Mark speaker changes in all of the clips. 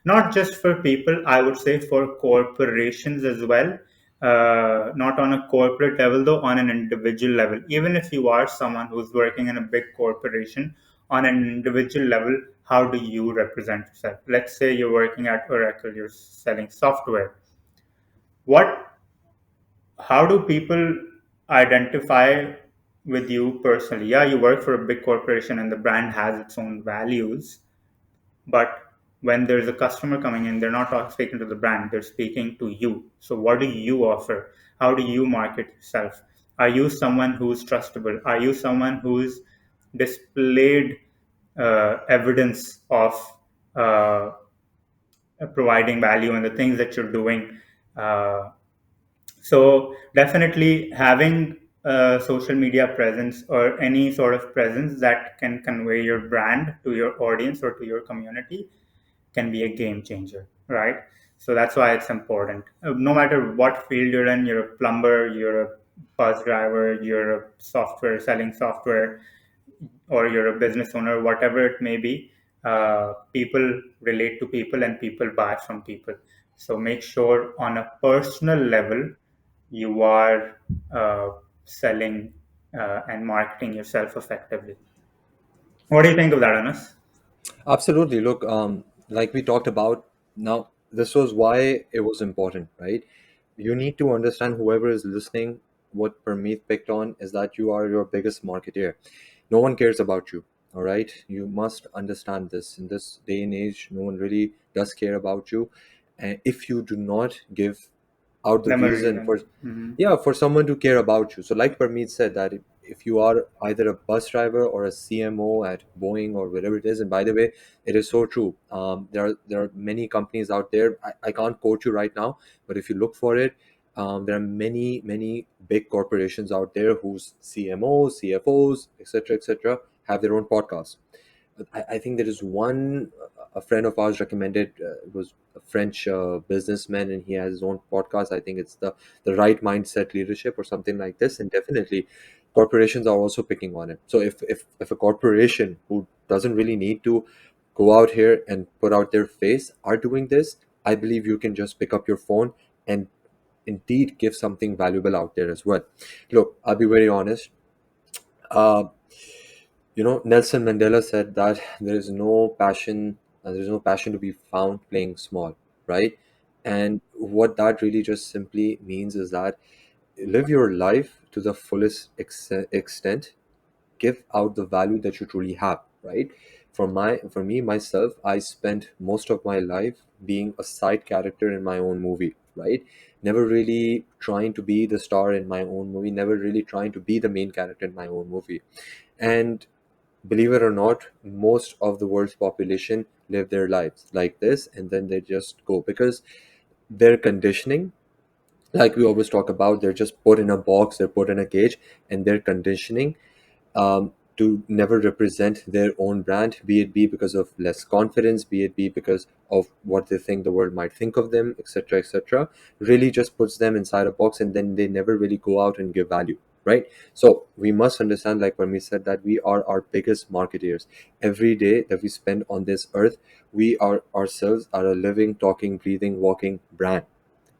Speaker 1: Not just for people, I would say for corporations as well. Not on a corporate level, though, on an individual level. Even if you are someone who's working in a big corporation, on an individual level, how do you represent yourself? Let's say you're working at Oracle, you're selling software. What How do people identify with you personally? Yeah, you work for a big corporation and the brand has its own values, but when there's a customer coming in, they're not speaking to the brand, they're speaking to you. So what do you offer? How do you market yourself? Are you someone who's trustable? Are you someone who's displayed evidence of uh, providing value and the things that you're doing? Uh, so definitely having a social media presence or any sort of presence that can convey your brand to your audience or to your community can be a game changer, right? So that's why it's important. No matter what field you're in, you're a plumber, you're a bus driver, you're a software selling software, or you're a business owner, whatever it may be, people relate to people and people buy from people. So make sure on a personal level you are selling and marketing yourself effectively. What do you think of that, Anas?
Speaker 2: Absolutely. Look, like we talked about, now this was why it was important, right? You need to understand, whoever is listening, what Parmeet picked on is that you are your biggest marketeer. No one cares about you. All right. You must understand this. In this day and age, no one really does care about you. And if you do not give out the
Speaker 1: Them a
Speaker 2: reason
Speaker 1: reason.
Speaker 2: for,
Speaker 1: Hmm.
Speaker 2: yeah, for someone to care about you. So like Parmeet said, that if you are either a bus driver or a CMO at Boeing or wherever it is, and by the way, it is so true. There are many companies out there. I can't quote you right now, but if you look for it, there are many big corporations out there whose CMOs, CFOs, etc., have their own podcasts. I think there is one, a friend of ours recommended, it was a French businessman, and he has his own podcast. I think it's the right mindset leadership or something like this. And definitely corporations are also picking on it. So if a corporation who doesn't really need to go out here and put out their face are doing this, I believe you can just pick up your phone and indeed give something valuable out there as well. Look, I'll be very honest. uh, Nelson Mandela said that there is no passion to be found playing small, right? And what that really just simply means is that live your life to the fullest extent, give out the value that you truly have, right? For me myself, I spent most of my life being a side character in my own movie, right? Never really trying to be the star in my own movie, never really trying to be the main character in my own movie. And believe it or not, most of the world's population live their lives like this, and then they just go because their conditioning, like we always talk about, they're just put in a box, they're put in a cage, and their conditioning to never represent their own brand, be it be because of less confidence, be it be because of what they think the world might think of them, etc., really just puts them inside a box, and then they never really go out and give value, right? So we must understand, like when we said, that we are our biggest marketeers. Every day that we spend on this earth, we are ourselves are a living, talking, breathing, walking brand,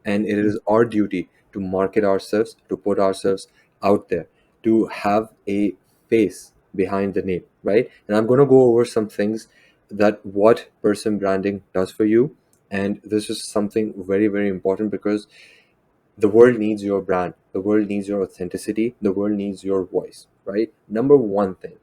Speaker 2: and it is our duty to market ourselves, to put ourselves out there, to have a face behind the name, right? And I'm going to go over some things that what person branding does for you. And this is something very, very important because the world needs your brand, the world needs your authenticity, the world needs your voice, right? Number one thing,